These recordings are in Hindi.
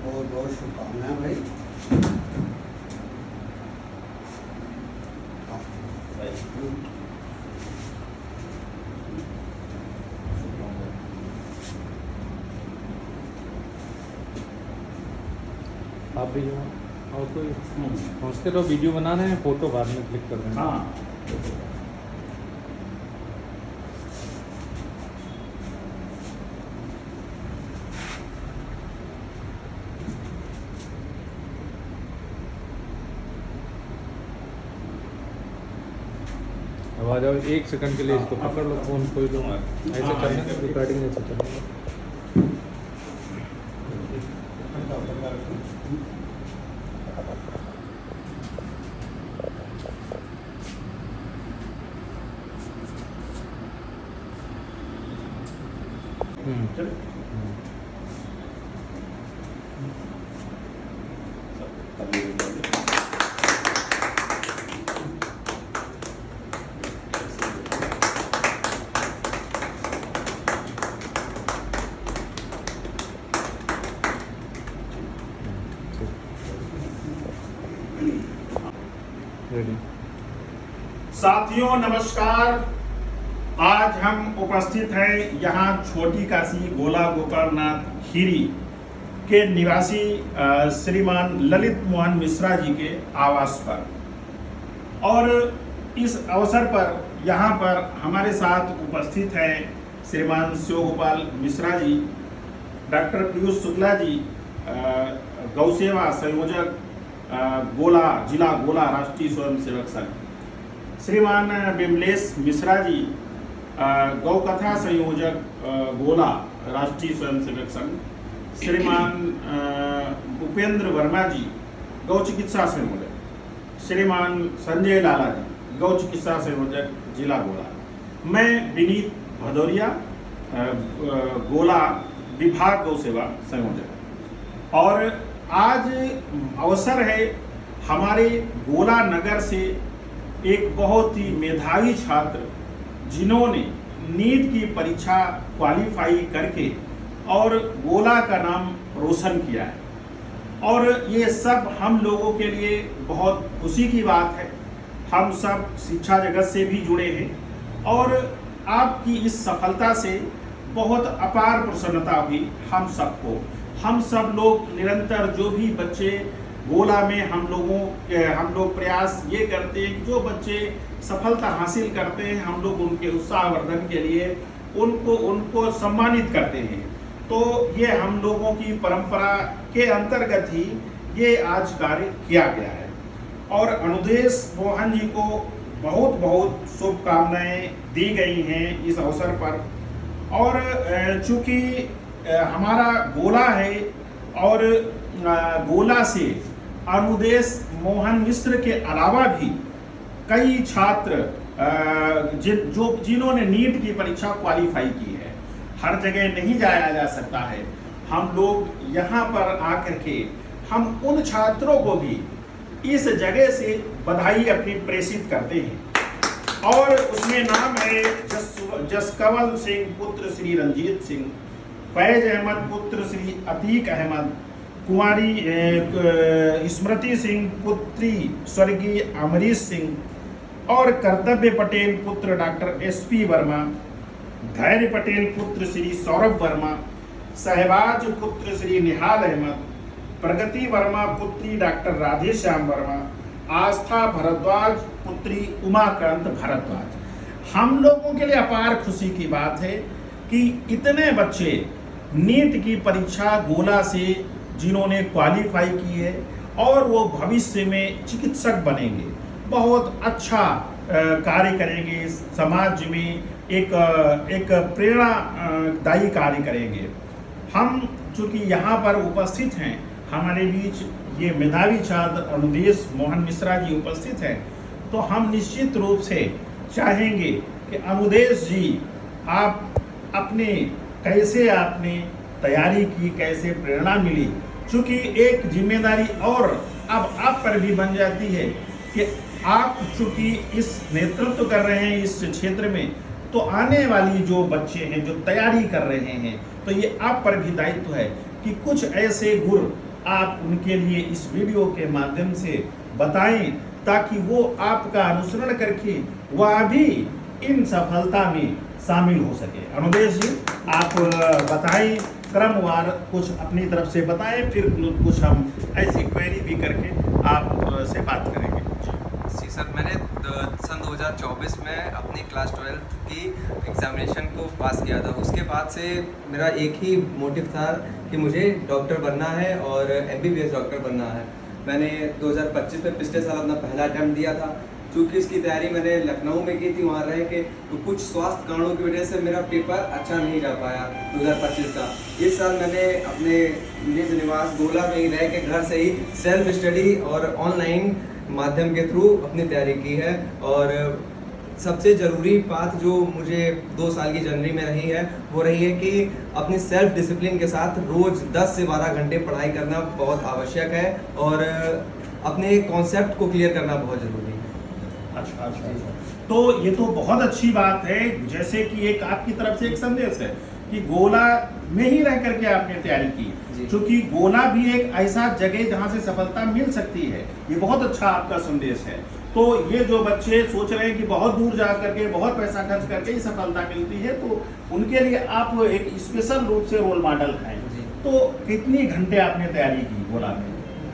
बहुत बहुत शुभकामनाएं भाई। आप भी जो और कोई उसके तो वीडियो बना रहे हैं, फोटो बाद में क्लिक कर देंगे। हाँ अब आ जाओ, 1 सेकंड के लिए इसको पकड़ लो, फोन कोई लो, ऐसे चलना, रिकॉर्डिंग ऐसे चलना। चलो रेडी। साथियों नमस्कार। आज हम उपस्थित हैं यहाँ छोटी काशी गोला गोपालनाथ खीरी के निवासी श्रीमान ललित मोहन मिश्रा जी के आवास पर, और इस अवसर पर यहाँ पर हमारे साथ उपस्थित हैं श्रीमान शिव गोपाल मिश्रा जी, डॉक्टर पीयूष शुक्ला जी, गौसेवा संयोजक गोला, जिला गोला राष्ट्रीय स्वयंसेवक संघ, श्रीमान विमलेश मिश्रा जी, गौ कथा संयोजक गोला राष्ट्रीय स्वयंसेवक संघ, श्रीमान भूपेंद्र वर्मा जी, गौ चिकित्सा संयोजक, श्रीमान संजय लाला जी, गौ चिकित्सा संयोजक जिला गोला, मैं विनीत भदौरिया, गोला विभाग गौ सेवा संयोजक। और आज अवसर है हमारे गोला नगर से एक बहुत ही मेधावी छात्र जिन्होंने नीट की परीक्षा क्वालिफाई करके और गोला का नाम रोशन किया है, और ये सब हम लोगों के लिए बहुत खुशी की बात है। हम सब शिक्षा जगत से भी जुड़े हैं और आपकी इस सफलता से बहुत अपार प्रसन्नता हुई हम सबको। हम सब लोग निरंतर जो भी बच्चे गोला में हम लोग प्रयास ये करते हैं कि जो बच्चे सफलता हासिल करते हैं हम लोग उनके उत्साहवर्धन के लिए उनको सम्मानित करते हैं। तो ये हम लोगों की परंपरा के अंतर्गत ही ये आज कार्य किया गया है, और अनुदेश मोहन जी को बहुत बहुत शुभकामनाएं दी गई हैं इस अवसर पर। और चूंकि हमारा गोला है और गोला से अनुदेश मोहन मिश्र के अलावा भी कई छात्र जिन्होंने नीट की परीक्षा क्वालिफाई की है, हर जगह नहीं जाया जा सकता है। हम लोग यहाँ पर आकर के हम उन छात्रों को भी इस जगह से बधाई अपनी प्रेषित करते हैं, और उसमें नाम है जसकवल सिंह पुत्र श्री रंजीत सिंह, फैज अहमद पुत्र श्री अतीक अहमद, कुमारी स्मृति सिंह पुत्री स्वर्गीय अमरीश सिंह, और कर्तव्य पटेल पुत्र डॉक्टर SP वर्मा, धैर्य पटेल पुत्र श्री सौरभ वर्मा, सहबाज पुत्र श्री निहाल अहमद, प्रगति वर्मा पुत्री डॉक्टर राधे श्याम वर्मा, आस्था भारद्वाज पुत्री उमाकांत भारद्वाज। हम लोगों के लिए अपार खुशी की बात है कि इतने बच्चे नीट की परीक्षा गोला से जिन्होंने क्वालिफाई की है और वो भविष्य में चिकित्सक बनेंगे, बहुत अच्छा कार्य करेंगे, समाज में एक प्रेरणादायी कार्य करेंगे। हम चूंकि यहाँ पर उपस्थित हैं, हमारे बीच ये मेधावी छात्र अनुदेश मोहन मिश्रा जी उपस्थित हैं, तो हम निश्चित रूप से चाहेंगे कि अनुदेश जी आप कैसे आपने तैयारी की, कैसे प्रेरणा मिली, चूंकि एक जिम्मेदारी और अब आप पर भी बन जाती है कि आप चूंकि इस नेतृत्व कर रहे हैं इस क्षेत्र में, तो आने वाली जो बच्चे हैं जो तैयारी कर रहे हैं, तो ये आप पर भी दायित्व है कि कुछ ऐसे गुर आप उनके लिए इस वीडियो के माध्यम से बताएं, ताकि वो आपका अनुसरण करके वह भी इन सफलता में शामिल हो सके। अनुदेश जी, आप बताएं, क्रमवार कुछ अपनी तरफ से बताएं, फिर कुछ हम ऐसी क्वेरी भी करके आप से बात करेंगे। जी सर, मैंने सन 2024 में अपनी क्लास 12th की एग्जामिनेशन को पास किया था। उसके बाद से मेरा एक ही मोटिव था कि मुझे डॉक्टर बनना है और MBBS डॉक्टर बनना है। मैंने 2025 में पिछले साल अपना पहला अटैम्प्ट दिया था। चूँकि इसकी तैयारी मैंने लखनऊ में की थी, वहाँ रह के, तो कुछ स्वास्थ्य कारणों की वजह से मेरा पेपर अच्छा नहीं जा पाया 2025 का। इस साल मैंने अपने निज निवास गोला में ही रह के घर से ही सेल्फ स्टडी और ऑनलाइन माध्यम के थ्रू अपनी तैयारी की है। और सबसे ज़रूरी बात जो मुझे 2 साल की जर्नी में रही है वो रही है कि अपनी सेल्फ डिसिप्लिन के साथ रोज़ 10 से 12 घंटे पढ़ाई करना बहुत आवश्यक है और अपने कॉन्सेप्ट को क्लियर करना बहुत ज़रूरी है। अच्छा। तो ये तो बहुत अच्छी बात है, जैसे कि एक आपकी तरफ से एक संदेश है कि गोला में ही रह करके आपने तैयारी की, क्योंकि गोला भी एक ऐसा जगह जहां से सफलता मिल सकती है। ये बहुत अच्छा आपका संदेश है। तो ये जो बच्चे सोच रहे हैं कि बहुत दूर जा करके बहुत पैसा खर्च करके ही सफलता मिलती है, तो उनके लिए आप एक स्पेशल रूप से रोल मॉडल हैं। तो कितनी घंटे आपने तैयारी की गोला में?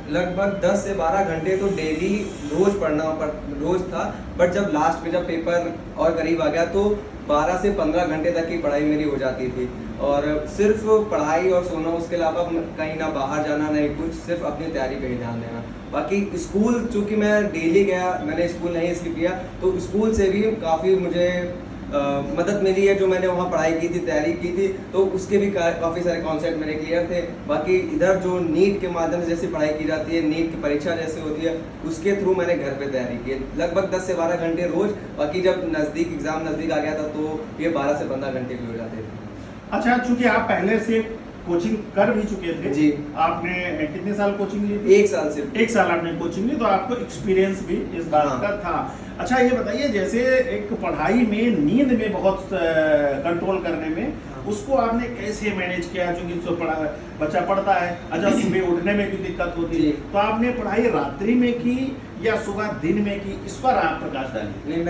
लगभग 10 से 12 घंटे तो डेली रोज था, बट जब लास्ट में जब पेपर और करीब आ गया तो 12 से 15 घंटे तक की पढ़ाई मेरी हो जाती थी। और सिर्फ पढ़ाई और सोना, उसके अलावा कहीं ना बाहर जाना नहीं कुछ, सिर्फ अपनी तैयारी पे ही ध्यान देना। बाकी स्कूल, चूँकि मैं डेली गया, मैंने स्कूल नहीं स्किप किया, तो स्कूल से भी काफ़ी मुझे मदद मिली है। जो मैंने वहाँ पढ़ाई की थी, तैयारी की थी, तो उसके भी काफ़ी सारे कॉन्सेप्ट मेरे क्लियर थे। बाकी इधर जो नीट के माध्यम से जैसे पढ़ाई की जाती है, नीट की परीक्षा जैसे होती है, उसके थ्रू मैंने घर पे तैयारी की है लगभग 10 से 12 घंटे रोज। बाकी जब एग्ज़ाम नज़दीक आ गया था तो ये 12 से 15 घंटे भी हो जाते थे। अच्छा, चूंकि आप पहले से कोचिंग कर भी चुके थे जी। आपने कितने साल कोचिंग ली थी? 1 साल से। 1 साल आपने कोचिंग ली, तो आपको एक्सपीरियंस भी इस बात का था। अच्छा, ये बताइए, जैसे एक पढ़ाई में नींद में बहुत कंट्रोल करने में, उसको आपने कैसे मैनेज किया? क्योंकि बच्चा पढ़ता है, अच्छा सुबह उठने में भी दिक्कत होती है, तो आपने पढ़ाई रात्रि में की या सुबह दिन में की? इस पर आप प्रकाश डालिए। नहीं,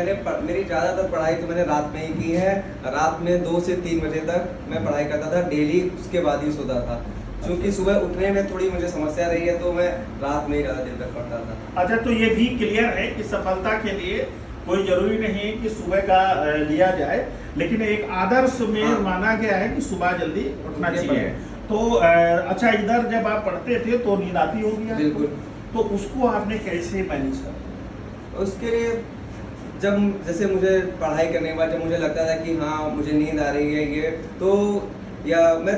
मेरी ज़्यादातर पढ़ाई तो मैंने रात में ही की है। रात में 2 से 3 बजे तक मैं पढ़ाई करता था डेली, उसके बाद ही सोता था। क्योंकि सुबह उठने में थोड़ी मुझे समस्या रही है, तो मैं रात में ही ज़्यादा देर तक पढ़ता था। अच्छा, तो ये भी क्लियर है कि सफलता के लिए कोई जरूरी नहीं है कि सुबह का लिया जाए, लेकिन एक आदर्श में माना गया है कि सुबह जल्दी उठना चाहिए। तो अच्छा, इधर जब आप पढ़ते थे तो नींद आती होगी? बिल्कुल। तो उसको आपने कैसे मैनेज किया? उसके लिए जब जैसे मुझे पढ़ाई करने के बाद जब मुझे लगता था कि हाँ मुझे नींद आ रही है ये, तो या मैं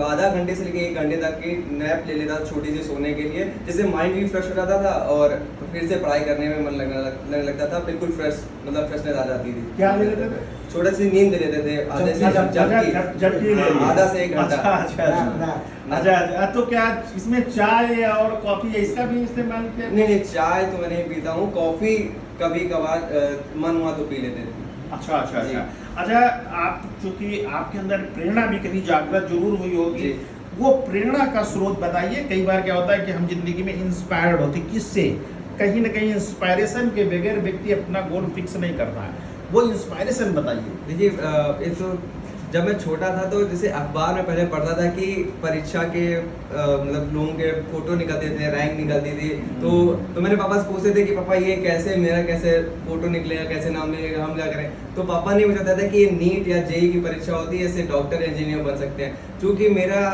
आधा घंटे से लेकर 1 घंटे तक की नैप ले लेता था छोटी सी सोने के लिए, जिससे माइंड भी फ्रेश हो जाता था और फिर से पढ़ाई करने में मन लगने लगता था। बिल्कुल फ्रेशनेस आ जाती थी। क्या ले लेते थे? छोटा सी नींद ले लेते थे, आधे से आधा से 1 घंटा। अच्छा, तो क्या इसमें चाय और कॉफी इसका भी इस्तेमाल किया? नहीं, चाय तो मैं नहीं पीता हूँ, कॉफी कभी कभार मन हुआ तो पी लेते थे। अच्छा, आप चूंकि आपके अंदर प्रेरणा भी कभी जागृत जरूर हुई होगी, वो प्रेरणा का स्रोत बताइए। कई बार क्या होता है कि हम जिंदगी में इंस्पायर्ड होते, किससे? कहीं ना कहीं इंस्पायरेशन के बगैर व्यक्ति अपना गोल फिक्स नहीं करता है, वो इंस्पायरेशन बताइए। देखिए, ये तो जब मैं छोटा था तो जैसे अखबार में पहले पढ़ता था कि परीक्षा के मतलब लोगों के फोटो निकलते थे, रैंक निकलती थी, तो मेरे पापा से पूछते थे कि पापा ये कैसे, मेरा कैसे फोटो निकलेगा, कैसे नाम मिलेगा, हम क्या करें? तो पापा ने मुझे बताया था कि ये नीट या जेईई की परीक्षा होती है, इससे डॉक्टर इंजीनियर बन सकते हैं। क्योंकि मेरा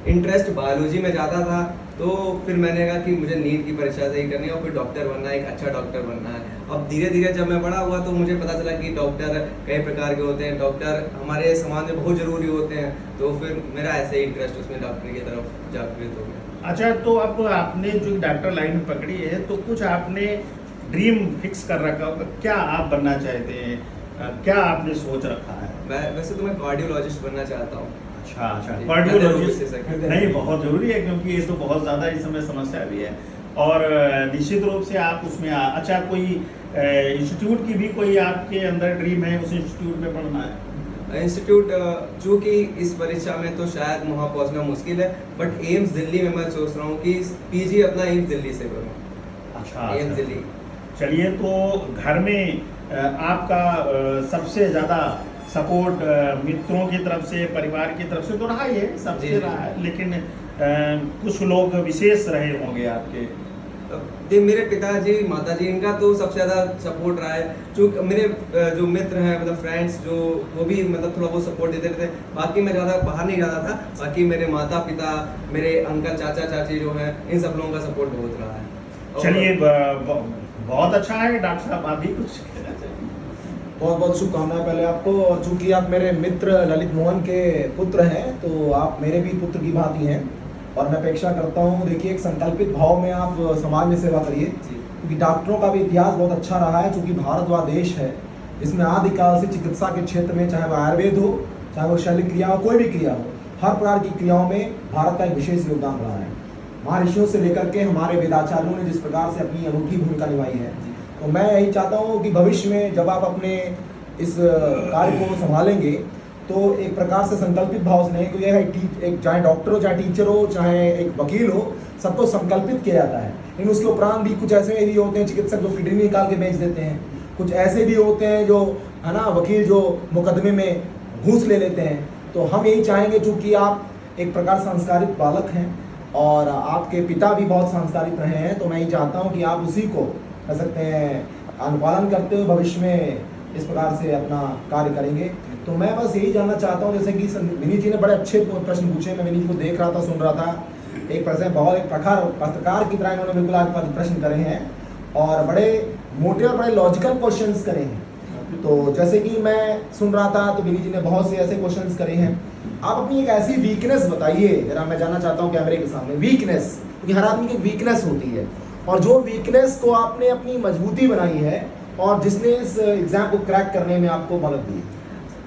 इंटरेस्ट बायोलॉजी में ज़्यादा था, तो फिर मैंने कहा कि मुझे नीट की परीक्षा सही करनी है और फिर डॉक्टर बनना है, एक अच्छा डॉक्टर बनना है। अब धीरे धीरे जब मैं बड़ा हुआ तो मुझे पता चला कि डॉक्टर कई प्रकार के होते हैं, डॉक्टर हमारे समाज में बहुत ज़रूरी होते हैं, तो फिर मेरा ऐसे ही इंटरेस्ट उसमें डॉक्टरी की तरफ जागृत हो गया। अच्छा, तो अब आपने जो डॉक्टर लाइन पकड़ी है, तो कुछ आपने ड्रीम फिक्स कर रखा होगा, क्या आप बनना चाहते हैं, क्या आपने सोच रखा है? वैसे तो मैं कार्डियोलॉजिस्ट बनना चाहता हूँ। अच्छा, कार्डियोलॉजिस्ट नहीं, बहुत जरूरी है, क्योंकि ये तो बहुत ज़्यादा इस समय समस्या भी है, और निश्चित रूप से आप उसमें अच्छा, कोई इंस्टीट्यूट की भी कोई आपके अंदर ड्रीम है, उस इंस्टीट्यूट में पढ़ना है? इंस्टीट्यूट चूँकि इस परीक्षा में तो शायद वहाँ पहुँचना मुश्किल है, बट एम्स दिल्ली में मैं सोच रहा हूँ कि पीजी अपना एम्स दिल्ली से करूँ। अच्छा, एम्स दिल्ली। चलिए, तो घर में आपका सबसे ज़्यादा सपोर्ट मित्रों की तरफ से, परिवार की तरफ से तो रहा ही है, सबसे रहा है, लेकिन कुछ लोग विशेष रहे होंगे आपके? मेरे पिताजी, माताजी, इनका तो सबसे ज़्यादा सपोर्ट रहा है। चूँकि मेरे जो मित्र हैं, मतलब फ्रेंड्स, जो वो भी मतलब थोड़ा बहुत सपोर्ट देते रहते। बाकी मैं ज़्यादा बाहर नहीं जाता था। बाकी मेरे माता पिता, मेरे अंकल, चाचा चाची जो हैं, इन सब लोगों का सपोर्ट बहुत रहा है। चलिए, बहुत अच्छा है। डॉक्टर साहब, आप भी कुछ कहना चाहिए? बहुत बहुत शुभकामनाएं पहले आपको। और चूंकि आप मेरे मित्र ललित मोहन के पुत्र हैं, तो आप मेरे भी पुत्र की भांति हैं, और मैं अपेक्षा करता हूँ, देखिए, एक संकल्पित भाव में आप समाज में सेवा करिए, क्योंकि डॉक्टरों का भी इतिहास बहुत अच्छा रहा है। चूंकि भारत वह देश है जिसमें आदिकाल से चिकित्सा के क्षेत्र में, चाहे वो आयुर्वेद हो, चाहे वो शैल्य क्रिया हो, कोई भी क्रिया हो, हर प्रकार की क्रियाओं में भारत का एक विशेष योगदान रहा है। महर्षियों से लेकर के हमारे वेदाचार्यों ने जिस प्रकार से अपनी अनूठी भूमिका निभाई है, तो मैं यही चाहता हूँ कि भविष्य में जब आप अपने इस कार्य को संभालेंगे, तो एक प्रकार से संकल्पित भाव से नहीं, क्योंकि एक चाहे डॉक्टर हो, चाहे टीचर हो, चाहे एक वकील हो, सबको संकल्पित किया जाता है। लेकिन उसके उपरांत भी कुछ ऐसे भी होते हैं चिकित्सक जो किडनी निकाल के बेच देते हैं, कुछ ऐसे भी होते हैं जो, है ना, वकील जो मुकदमे में घूस ले लेते हैं। तो हम यही चाहेंगे, चूँकि आप एक प्रकार संस्कारित बालक हैं और आपके पिता भी बहुत संस्कारित रहे हैं, तो मैं यही चाहता हूँ कि आप उसी को, कह सकते हैं, अनुपालन करते हुए भविष्य में इस प्रकार से अपना कार्य करेंगे। तो मैं बस यही जानना चाहता हूँ, जैसे कि विनीत जी ने बड़े अच्छे प्रश्न पूछे, मैं विनीत जी को देख रहा था, सुन रहा था। एक प्रश्न बहुत एक प्रखर पत्रकार की तरह इन्होंने बिल्कुल आज प्रश्न करे हैं, और बड़े मोटे और बड़े लॉजिकल क्वेश्चंस करे हैं। तो जैसे कि मैं सुन रहा था, तो विनीत जी ने बहुत से ऐसे क्वेश्चंस करे हैं। आप अपनी एक ऐसी वीकनेस बताइए, जरा मैं जानना चाहता हूँ कैमरे के सामने। वीकनेस, क्योंकि हर आदमी की एक वीकनेस होती है, और जो वीकनेस को आपने अपनी मजबूती बनाई है, और जिसने इस एग्जाम को क्रैक करने में आपको मदद दी।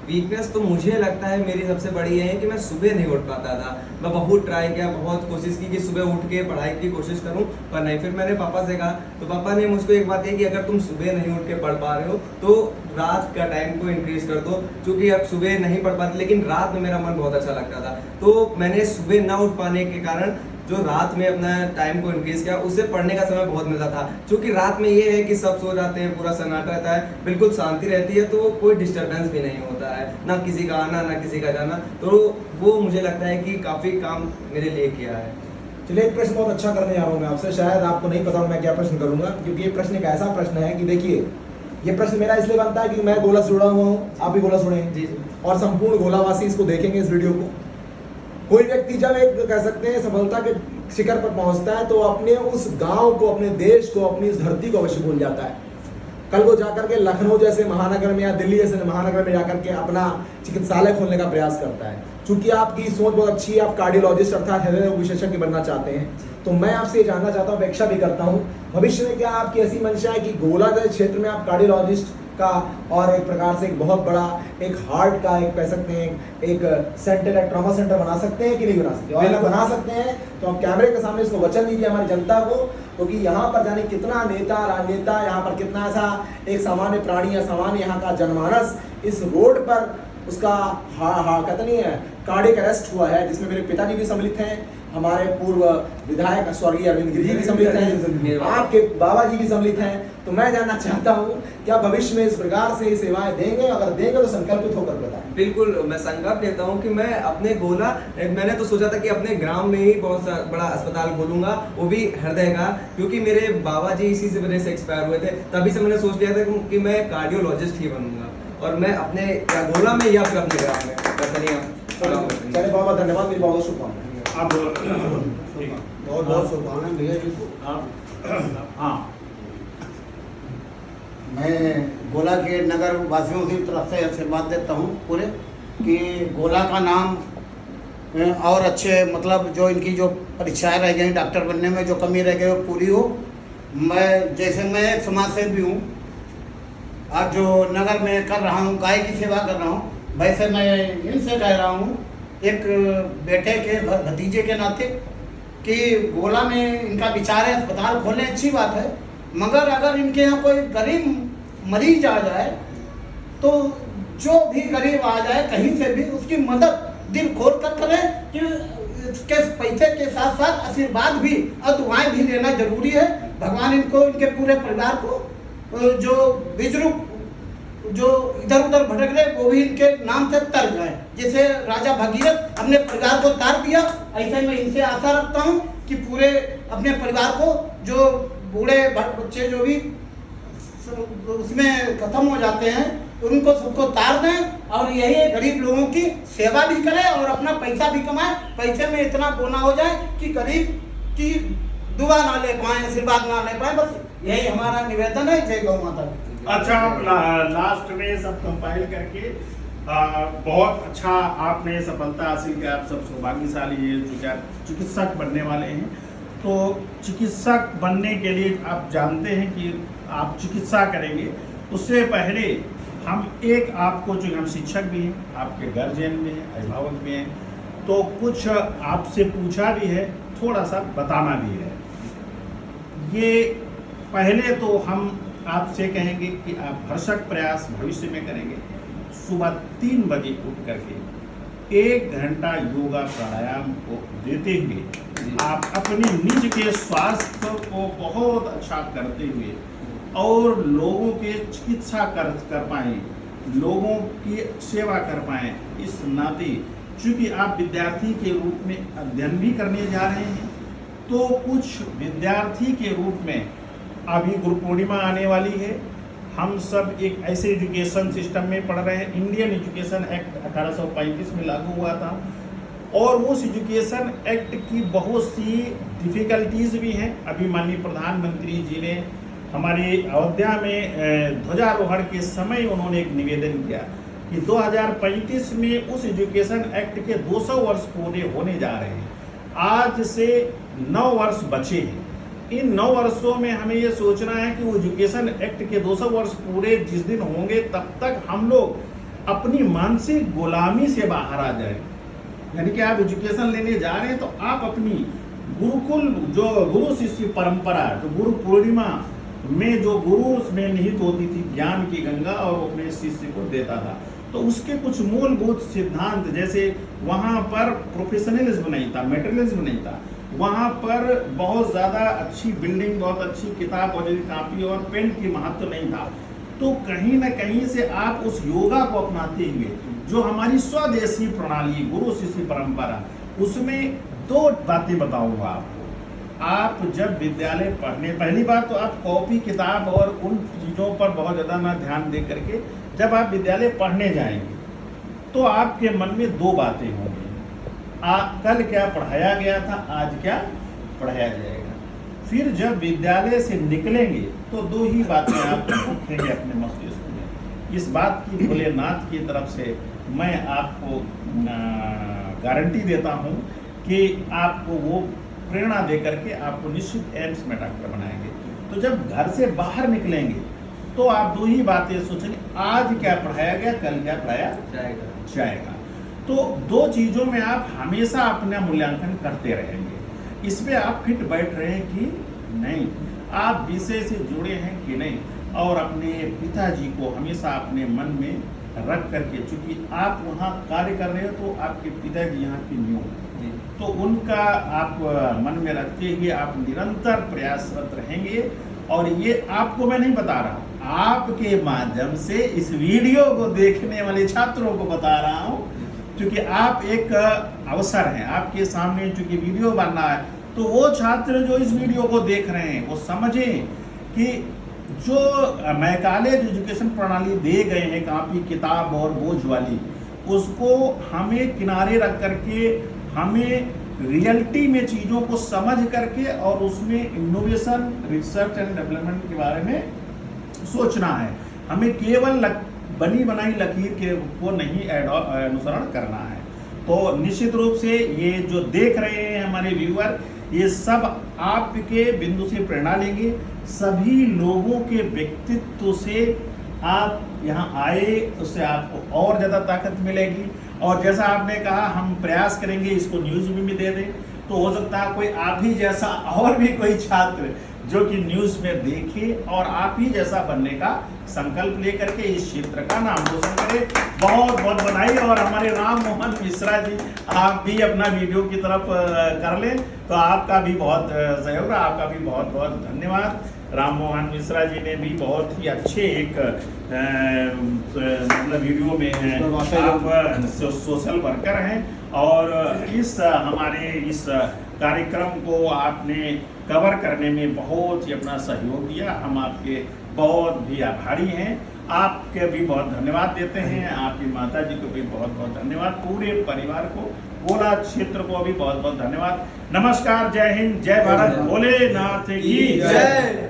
वीकनेस तो मुझे लगता है मेरी सबसे बड़ी ये है कि मैं सुबह नहीं उठ पाता था। मैं बहुत ट्राई किया, बहुत कोशिश की कि सुबह उठ के पढ़ाई की कोशिश करूं, पर नहीं। फिर मैंने पापा से कहा, तो पापा ने मुझको एक बात कही कि अगर तुम सुबह नहीं उठ के पढ़ पा रहे हो तो रात का टाइम को इंक्रीज कर दो। क्योंकि अब सुबह नहीं पढ़ पाते, लेकिन रात में मेरा मन बहुत अच्छा लगता था, तो मैंने सुबह ना उठ पाने के कारण जो रात में अपना टाइम को इंक्रीज किया, उससे पढ़ने का समय बहुत मिलता था। क्योंकि रात में ये है कि सब सो जाते हैं, पूरा सन्नाटा रहता है, बिल्कुल शांति रहती है, तो कोई डिस्टर्बेंस भी नहीं होता है, ना किसी का आना ना किसी का जाना। तो वो मुझे लगता है कि काफ़ी काम मेरे लिए किया है। चलिए, एक प्रश्न बहुत अच्छा करने जा रहा हूँ मैं आपसे। शायद आपको नहीं पता मैं क्या प्रश्न करूँगा, क्योंकि ये प्रश्न एक ऐसा प्रश्न है कि देखिए, ये प्रश्न मेरा इसलिए बनता है कि मैं गोला से जुड़ा हुआ हूँ, आप भी गोला से जुड़े हैं जी, और संपूर्ण गोलावासी इसको देखेंगे, इस वीडियो को। कोई व्यक्ति जब एक, कह सकते हैं, सफलता के शिखर पर पहुंचता है, तो अपने उस गांव को, अपने देश को, अपनी इस धरती को अवश्य भूल जाता है। कल वो जाकर के लखनऊ जैसे महानगर में या दिल्ली जैसे महानगर में जाकर के अपना चिकित्सालय खोलने का प्रयास करता है। चूंकि आपकी सोच बहुत अच्छी है, आप कार्डियोलॉजिस्ट अर्थात हृदय रोग विशेषज्ञ बनना चाहते हैं, तो मैं आपसे ये जानना चाहता हूँ, अपेक्षा भी करता हूँ, भविष्य में क्या आपकी ऐसी मंशा है कि गोला जैसे क्षेत्र में आप कार्डियोलॉजिस्ट का और एक प्रकार से एक बहुत बड़ा एक हार्ट का एक, कह सकते हैं, एक सेंटर, एक ट्रॉमा सेंटर बना सकते हैं कि नहीं बना सकते? और अगर बना सकते हैं तो आप कैमरे के सामने इसको वचन दीजिए हमारी जनता को, क्योंकि यहाँ पर जाने कितना नेता, राजनेता, यहाँ पर कितना ऐसा एक सामान्य प्राणी या सामान्य यहाँ का जनमानस इस रोड पर उसका कहते नहीं है कार्डियक अरेस्ट हुआ है, जिसमें मेरे पिताजी भी सम्मिलित हैं, हमारे पूर्व विधायक स्वर्गीय अरविंद गिरी जी भी सम्मिलित हैं, आपके बाबा जी भी सम्मिलित हैं। तो मैं जानना चाहता हूँ, क्या भविष्य में इस प्रकार से सेवाएं देंगे? अगर देंगे तो संकल्पित होकर बताएं। बिल्कुल, मैं संकल्प लेता हूँ कि मैं अपने गोला, मैंने तो सोचा था कि अपने ग्राम में ही बहुत बड़ा अस्पताल खोलूंगा, वो भी हृदय का, क्योंकि मेरे बाबा जी इसी से वजह से एक्सपायर हुए थे। तभी से मैंने सोच लिया था कि मैं कार्डियोलॉजिस्ट ही बनूंगा, और मैं अपने गोला में या फिर अपने ग्राम में। चलिए, बहुत बहुत धन्यवाद, मेरी बहुत शुभकामनाएं। अब बहुत बहुत शुभकामनाएं भैया जी को। हाँ, मैं गोला के नगर वासियों की तरफ से आशीर्वाद देता हूँ पूरे, कि गोला का नाम और अच्छे, मतलब जो इनकी जो परीक्षाएं रह गई डॉक्टर बनने में, जो कमी रह गई वो पूरी हो। मैं एक समाज सेवी हूँ, आज जो नगर में कर रहा हूँ, गाय की सेवा कर रहा हूँ, वैसे मैं इनसे कह रहा हूँ एक बेटे के भतीजे के नाते कि गोला में इनका विचार है अस्पताल खोलें, अच्छी बात है, मगर अगर इनके यहाँ कोई गरीब मरीज आ जाए तो जो भी गरीब आ जाए कहीं से भी उसकी मदद दिल खोल कर करें कि इसके पैसे के साथ साथ आशीर्वाद भी और दुआएं भी लेना जरूरी है। भगवान इनको इनके पूरे परिवार को जो बिजरुक जो इधर उधर भटक रहे वो भी इनके नाम से तर जाए। जैसे राजा भगीरथ अपने परिवार को तार दिया, ऐसे मैं इनसे आशा रखता हूँ कि पूरे अपने परिवार को जो बूढ़े बच्चे जो भी उसमें खत्म हो जाते हैं उनको सबको तार दें और यही गरीब लोगों की सेवा भी करें और अपना पैसा भी कमाएं। पैसे में इतना बोना हो जाए कि गरीब की दुआ ना ले पाए, आशीर्वाद ना ले पाए। बस यही हमारा निवेदन है। जय गौ माता की। अच्छा, लास्ट में सब कंपाइल करके बहुत अच्छा आपने सफलता हासिल किया। आप सब सौभाग्यशाली है जो क्या चिकित्सक बनने वाले हैं। तो चिकित्सक बनने के लिए आप जानते हैं कि आप चिकित्सा करेंगे, उससे पहले हम एक आपको जो हम शिक्षक भी हैं, आपके गार्जियन भी हैं, अभिभावक भी हैं, तो कुछ आपसे पूछा भी है, थोड़ा सा बताना भी है। ये पहले तो हम आपसे कहेंगे कि आप भरसक प्रयास भविष्य में करेंगे। सुबह 3 बजे उठ करके 1 घंटा योगा प्राणायाम को देते हुए आप अपने निज के स्वास्थ्य को बहुत अच्छा करते हुए और लोगों के चिकित्सा कर पाएँ, लोगों की सेवा कर पाएँ। इस नाते चूँकि आप विद्यार्थी के रूप में अध्ययन भी करने जा रहे हैं, तो कुछ विद्यार्थी के रूप में अभी गुरु पूर्णिमा आने वाली है। हम सब एक ऐसे एजुकेशन सिस्टम में पढ़ रहे हैं। इंडियन एजुकेशन एक्ट 1835 में लागू हुआ था और उस एजुकेशन एक्ट की बहुत सी डिफ़िकल्टीज भी हैं। अभी माननीय प्रधानमंत्री जी ने हमारे अयोध्या में ध्वजारोहण के समय उन्होंने एक निवेदन किया कि 2035 में उस एजुकेशन एक्ट के 200 वर्ष पूरे होने जा रहे हैं। आज से 9 वर्ष बचे हैं। इन 9 वर्षों में हमें ये सोचना है कि वो एजुकेशन एक्ट के 200 वर्ष पूरे जिस दिन होंगे तब तक हम लोग अपनी मानसिक गुलामी से बाहर आ जाएं। यानी कि आप एजुकेशन लेने जा रहे हैं तो आप अपनी गुरुकुल जो गुरु शिष्य परंपरा, जो गुरु पूर्णिमा में जो गुरु उसमें निहित होती थी ज्ञान की गंगा और वो अपने शिष्य को देता था, तो उसके कुछ मूलभूत सिद्धांत, जैसे वहाँ पर प्रोफेशनलिज्म नहीं था, मेटेरियलिज्म नहीं था, वहाँ पर बहुत ज़्यादा अच्छी बिल्डिंग, बहुत अच्छी किताब और कापी और पेन की महत्व नहीं था। तो कहीं न कहीं से आप उस योगा को अपनाते हुए जो हमारी स्वदेशी प्रणाली गुरु शिष्य परंपरा, उसमें 2 बातें बताऊंगा आपको। आप जब विद्यालय पढ़ने, पहली बात तो आप कॉपी किताब और उन चीज़ों पर बहुत ज़्यादा ना ध्यान दे करके जब आप विद्यालय पढ़ने जाएंगे तो आपके मन में 2 बातें होंगी। कल क्या पढ़ाया गया था, आज क्या पढ़ाया जाएगा। फिर जब विद्यालय से निकलेंगे तो 2 ही बातें आप उठेंगे अपने मस्तिष्क में। इस बात की भोलेनाथ की तरफ से मैं आपको गारंटी देता हूँ कि आपको वो प्रेरणा दे करके आपको निश्चित एम्स में डॉक्टर बनाएंगे। तो जब घर से बाहर निकलेंगे तो आप 2 ही बातें सोचेंगे, आज क्या पढ़ाया गया, कल क्या पढ़ाया जाएगा। तो 2 चीज़ों में आप हमेशा अपना मूल्यांकन करते रहेंगे। इसमें आप फिट बैठ रहे हैं कि नहीं, आप विषय से जुड़े हैं कि नहीं, और अपने पिताजी को हमेशा अपने मन में रख करके, चूंकि आप वहाँ कार्य कर रहे हो तो आपके पिताजी यहाँ की न्यू, तो उनका आप मन में रखते हुए आप निरंतर प्रयासरत रहेंगे। और ये आपको मैं नहीं बता रहा हूँ, आपके माध्यम से इस वीडियो को देखने वाले छात्रों को बता रहा हूँ, क्योंकि आप एक अवसर हैं आपके सामने, चूंकि वीडियो बनना है, तो वो छात्र जो इस वीडियो को देख रहे हैं वो समझें कि जो मैकाले एजुकेशन प्रणाली दे गए हैं कापी किताब और बोझ वाली, उसको हमें किनारे रख करके हमें रियलिटी में चीज़ों को समझ करके और उसमें इनोवेशन, रिसर्च एंड डेवलपमेंट के बारे में सोचना है। हमें केवल बनी बनाई लकीर के को नहीं अनुसरण करना है। तो निश्चित रूप से ये जो देख रहे हैं हमारे व्यूअर, ये सब आपके बिंदु से प्रेरणा लेंगे। सभी लोगों के व्यक्तित्व से आप यहाँ आए, उससे आपको और ज़्यादा ताकत मिलेगी। और जैसा आपने कहा, हम प्रयास करेंगे इसको न्यूज़ में भी दे दें, तो हो सकता है कोई आप ही जैसा और भी कोई छात्र जो कि न्यूज में देखे और आप ही जैसा बनने का संकल्प लेकर के इस क्षेत्र का नाम रोशन करें। बहुत बहुत बधाई। और हमारे राम मोहन मिश्रा जी, आप भी अपना वीडियो की तरफ कर लें तो आपका भी बहुत सहयोग, आपका भी बहुत बहुत धन्यवाद। राम मोहन मिश्रा जी ने भी बहुत ही अच्छे एक मतलब वीडियो में आप सोशल वर्कर हैं और इस हमारे इस कार्यक्रम को आपने कवर करने में बहुत ही अपना सहयोग दिया। हम आपके बहुत भी आभारी हैं। आपके भी बहुत धन्यवाद देते हैं। आपकी माता जी को भी बहुत बहुत धन्यवाद। पूरे परिवार को, गोला क्षेत्र को भी बहुत बहुत धन्यवाद। नमस्कार, जय हिंद, जय भारत, भोलेनाथ की जय।